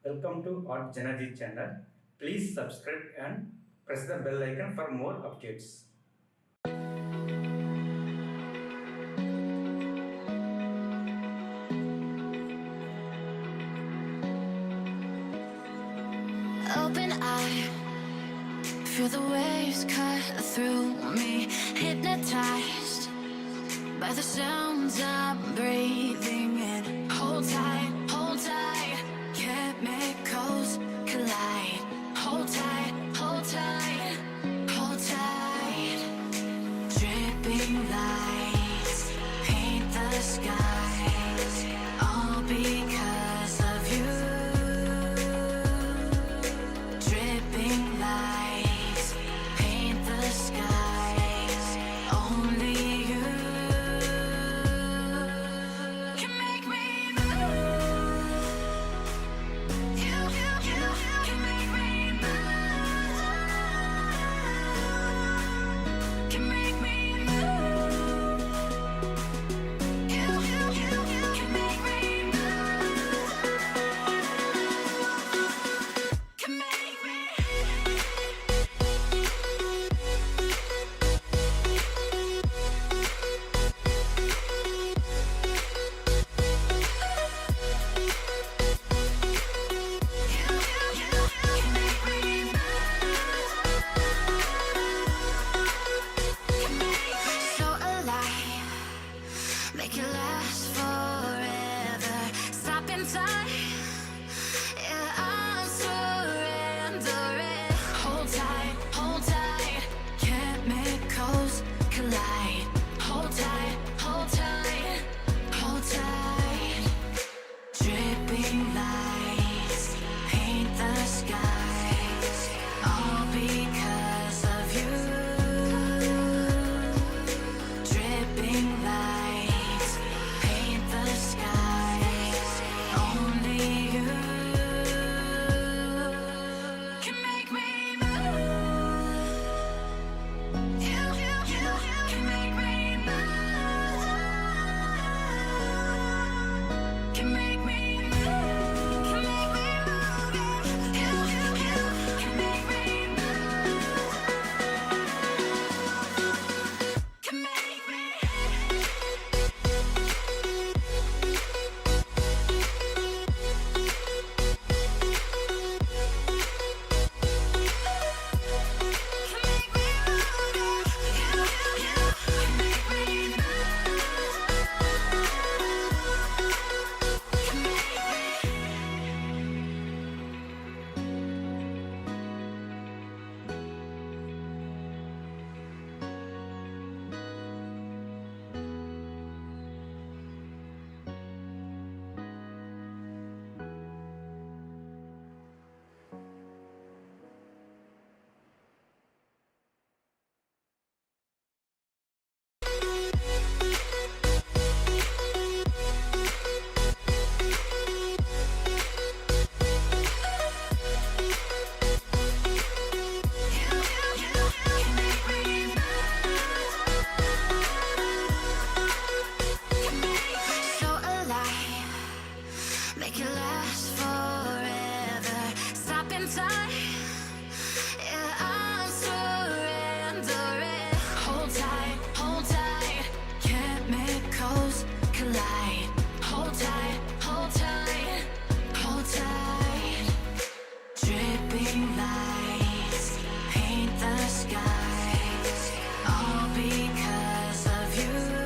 Welcome to artjanag channel. Please subscribe and press the bell icon for more updates. Open eye, feel the waves cut through me, hypnotized by the sounds I'm breathing in. Hold tight, chemicals collide. Hold tight, hold tight, hold tight. Dripping lights paint the skies, all because of you. Dripping lights paint the skies, only you can make me move. You can make me move. Can make me move. You can make me move. Can make me. So alive, make it last forever. Stop in time, yeah, I'm surrendering. Hold tight, chemicals collide. Hold tight, hold tight, hold tight. Dripping lights paint the skies, all because of you. Dripping lights paint the skies, only you can make me move. You can make me move. Can make me move. Can make me move. You can make me move. Can make me. Can make me move. You can make me move. Can make me. So alive, make it last forever. Stop in time, yeah, I'm surrendering. Hold tight, chemicals collide. Hold tight, hold tight. Dripping lights paint the skies, all because of you.